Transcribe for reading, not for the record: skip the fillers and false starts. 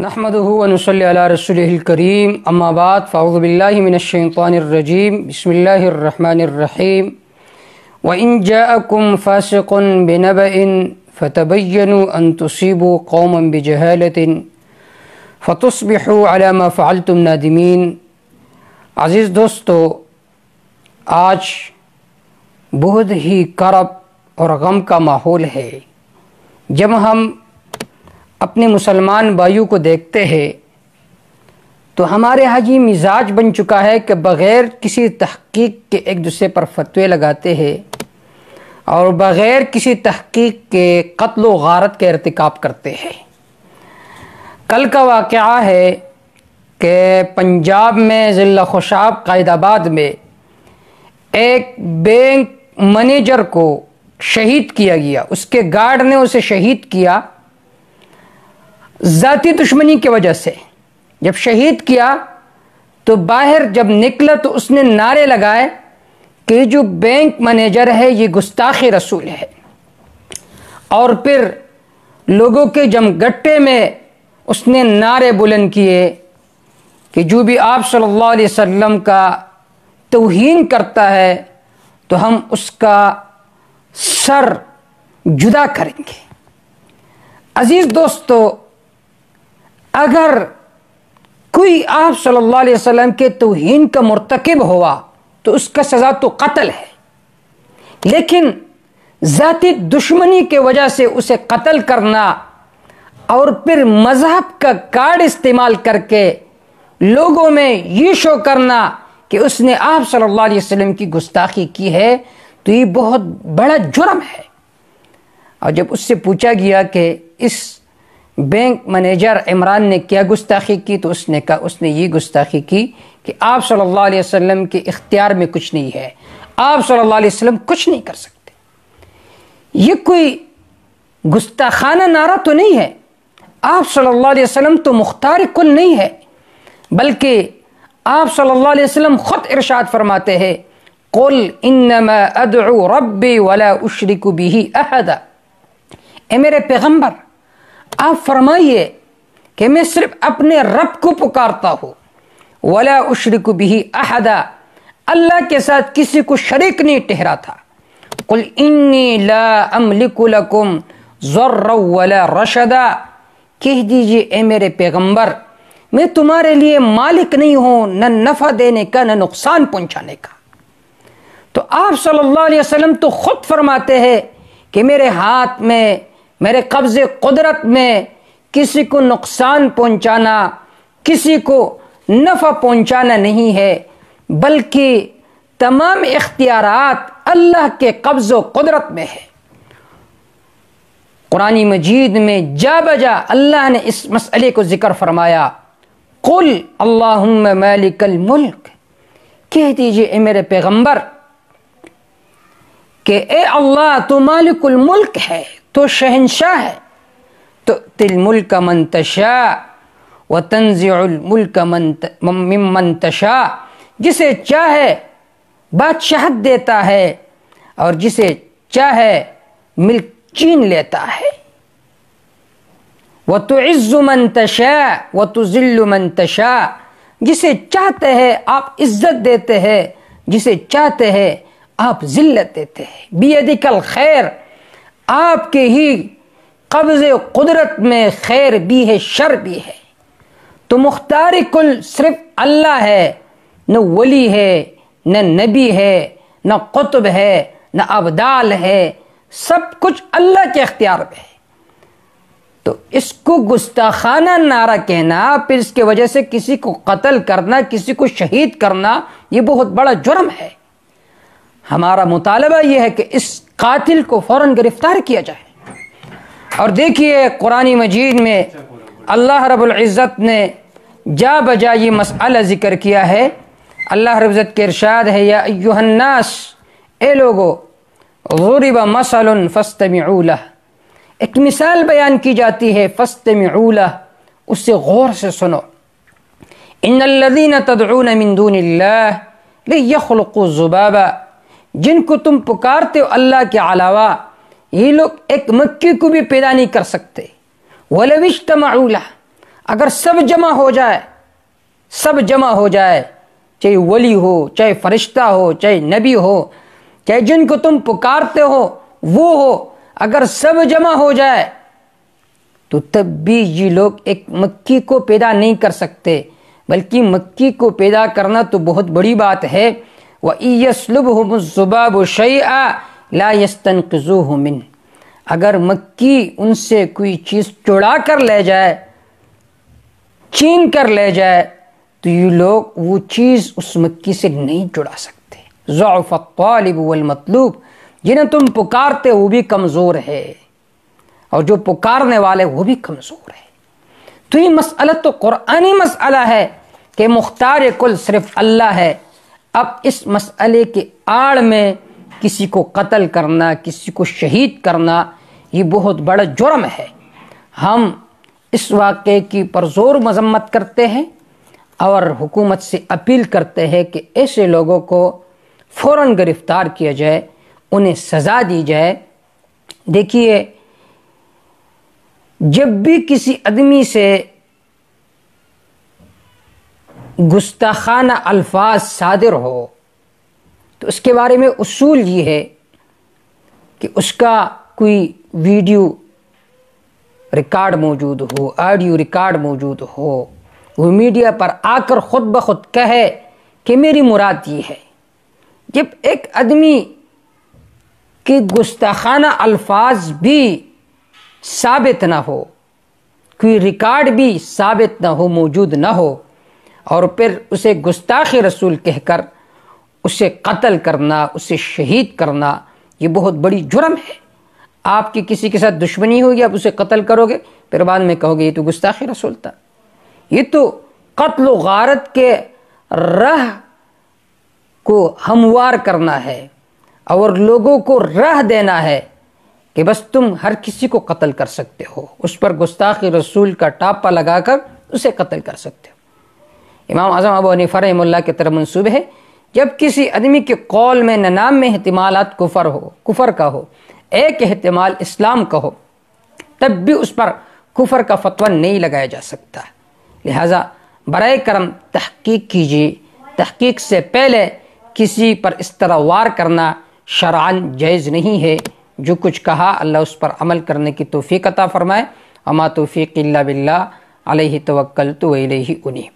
نحمده ونصلي على رسوله الكريم اما بعد فاعوذ بالله من الشيطان الرجيم بسم الله الرحمن الرحيم وإن جاءكم فاسق بنبأ فتبينوا أن تصيبوا قوما بجهالة فتصبحوا على ما فعلتم نادمين۔ عزیز دوستو، آج بہت ہی کرب اور غم کا ماحول ہے۔ جب ہم اپنے مسلمان بھائیوں کو دیکھتے ہیں تو ہمارے ہاں یہ مزاج بن چکا ہے کہ بغیر کسی تحقیق کے ایک دوسرے پر فتوے لگاتے ہیں اور بغیر کسی تحقیق کے قتل و غارت کا ارتکاب کرتے ہیں۔ کل کا واقعہ ہے کہ پنجاب میں ضلع خوشاب قائد آباد میں ایک بینک مینیجر کو شہید کیا گیا۔ اس کے گارڈ نے اسے شہید کیا ذاتی دشمنی کی وجہ سے۔ جب شہید کیا تو باہر جب نکلا تو اس نے نعرے لگائے کہ جو بینک مینیجر ہے یہ گستاخ رسول ہے، اور پھر لوگوں کے جمگٹے میں اس نے نعرے بلند کیے کہ جو بھی آپ صلی اللہ علیہ وسلم کا توہین کرتا ہے تو ہم اس کا سر جدا کریں گے۔ عزیز دوستو، اگر کوئی آپ صلی اللہ علیہ وسلم کے توہین کا مرتکب ہوا تو اس کا سزا تو قتل ہے، لیکن ذاتی دشمنی کی وجہ سے اسے قتل کرنا اور پھر مذہب کا کارڈ استعمال کر کے لوگوں میں یہ شو کرنا کہ اس نے آپ صلی اللہ علیہ وسلم کی گستاخی کی ہے، تو یہ بہت بڑا جرم ہے۔ اور جب اس سے پوچھا گیا کہ اس بینک مینیجر عمران نے کیا گستاخی کی تو اس نے کہا اس نے یہ گستاخی کی کہ آپ صلی اللہ علیہ وسلم کے اختیار میں کچھ نہیں ہے، آپ صلی اللہ علیہ وسلم کچھ نہیں کر سکتے۔ یہ کوئی گستاخانہ نعرہ تو نہیں ہے۔ آپ صلی اللہ علیہ وسلم تو مختار کل نہیں ہے، بلکہ آپ صلی اللہ علیہ وسلم خود ارشاد فرماتے ہیں قل انما ادعو ربی ولا اشرک بہ احدا۔ اے میرے پیغمبر، آپ فرمائیے کہ میں صرف اپنے رب کو پکارتا ہوں، ولا اشرک بہ احدا، اللہ کے ساتھ کسی کو شریک نہیں ٹھہراتا۔ قل انی لا املک لکم ضرا ولا رشدا، کہہ دیجئے اے میرے پیغمبر، میں تمہارے لیے مالک نہیں ہوں، نہ نفع دینے کا نہ نقصان پہنچانے کا۔ تو آپ صلی اللہ علیہ وسلم تو خود فرماتے ہیں کہ میرے ہاتھ میں، میرے قبض قدرت میں کسی کو نقصان پہنچانا، کسی کو نفع پہنچانا نہیں ہے، بلکہ تمام اختیارات اللہ کے قبض و قدرت میں ہے۔ قرآن مجید میں جا بجا اللہ نے اس مسئلے کو ذکر فرمایا قل اللہم مالک الملک، کہہ دیجئے اے میرے پیغمبر کہ اے اللہ تو مالک الملک ہے، تو شہنشاہ ہے، تؤتی الملک من تشاء وتنزع الملک ممن تشاء، جسے چاہے بادشاہت دیتا ہے اور جسے چاہے ملک چین لیتا ہے۔ وتعز من تشاء وتذل من تشاء، جسے چاہتے ہیں آپ عزت دیتے ہیں، جسے چاہتے ہیں آپ ذلت دیتے ہیں۔ بیدک الخیر، آپ کے ہی قبض قدرت میں خیر بھی ہے شر بھی ہے۔ تو مختار کل صرف اللہ ہے، نہ ولی ہے، نہ نبی ہے، نہ قطب ہے، نہ ابدال ہے، سب کچھ اللہ کے اختیار میں ہے۔ تو اس کو گستاخانہ نعرہ کہنا، پھر اس کی وجہ سے کسی کو قتل کرنا، کسی کو شہید کرنا، یہ بہت بڑا جرم ہے۔ ہمارا مطالبہ یہ ہے کہ اس قاتل کو فوراً گرفتار کیا جائے۔ اور دیکھیے قرآن مجید میں اللہ رب العزت نے جا بجا یہ مسئلہ ذکر کیا ہے۔ اللہ رب العزت کے ارشاد ہے یا ایھا الناس، اے لوگو، ضرب مثل فاستمعوا لہ، ایک مثال بیان کی جاتی ہے، فاستمعوا لہ، اس سے غور سے سنو۔ ان الذین تدعون من دون اللہ لن یخلقوا ذبابا، جن کو تم پکارتے ہو اللہ کے علاوہ، یہ لوگ ایک مکھی کو بھی پیدا نہیں کر سکتے۔ وَلَوِ اجْتَمَعُوا لَهُ، اگر سب جمع ہو جائے، سب جمع ہو جائے، چاہے ولی ہو، چاہے فرشتہ ہو، چاہے نبی ہو، چاہے جن کو تم پکارتے ہو وہ ہو، اگر سب جمع ہو جائے تو تب بھی یہ لوگ ایک مکی کو پیدا نہیں کر سکتے، بلکہ مکی کو پیدا کرنا تو بہت بڑی بات ہے۔ وَإِن يَسْلُبْهُمُ الذُّبَابُ شَيْئًا لَا يَسْتَنقِذُوهُ مِنْهُ، اگر مکی ان سے کوئی چیز چڑا کر لے جائے، چھین کر لے جائے، تو یہ لوگ وہ چیز اس مکی سے نہیں چڑا سکتے۔ ضعف الطالب والمطلوب، جنہیں تم پکارتے وہ بھی کمزور ہے اور جو پکارنے والے وہ بھی کمزور ہے۔ تو یہ مسئلہ تو قرآنی مسئلہ ہے کہ مختار کل صرف اللہ ہے۔ اب اس مسئلے کے آڑ میں کسی کو قتل کرنا، کسی کو شہید کرنا، یہ بہت بڑا جرم ہے۔ ہم اس واقعے کی پرزور مذمت کرتے ہیں اور حکومت سے اپیل کرتے ہیں کہ ایسے لوگوں کو فوراً گرفتار کیا جائے، انہیں سزا دی جائے۔ دیکھیے، جب بھی کسی آدمی سے گستاخانہ الفاظ صادر ہو تو اس کے بارے میں اصول یہ ہے کہ اس کا کوئی ویڈیو ریکارڈ موجود ہو، آڈیو ریکارڈ موجود ہو، وہ میڈیا پر آ کر خود بخود کہے کہ میری مراد یہ ہے۔ جب ایک آدمی کے گستاخانہ الفاظ بھی ثابت نہ ہو، کوئی ریکارڈ بھی ثابت نہ ہو، موجود نہ ہو، اور پھر اسے گستاخ رسول کہہ کر اسے قتل کرنا، اسے شہید کرنا، یہ بہت بڑی جرم ہے۔ آپ کی کسی کے ساتھ دشمنی ہوگی، آپ اسے قتل کرو گے، پھر بعد میں کہو گے یہ تو گستاخ رسول تھا۔ یہ تو قتل و غارت کے راہ کو ہموار کرنا ہے اور لوگوں کو راہ دینا ہے کہ بس تم ہر کسی کو قتل کر سکتے ہو، اس پر گستاخ رسول کا ٹاپا لگا کر اسے قتل کر سکتے ہو۔ امام اعظم ابو حنیفہ رحمہ اللہ کی طرف منسوب ہے، جب کسی آدمی کے قول میں نہ نام میں احتمالات کفر کا ہو، ایک احتمال اسلام کا ہو، تب بھی اس پر کفر کا فتویٰ نہیں لگایا جا سکتا۔ لہٰذا برائے کرم تحقیق کیجیے، تحقیق سے پہلے کسی پر اس طرح وار کرنا شرعاً جائز نہیں ہے۔ جو کچھ کہا اللہ اس پر عمل کرنے کی توفیق عطا فرمائے۔ وما توفیق الا باللہ، علیہ توکلت و الیہ انیب۔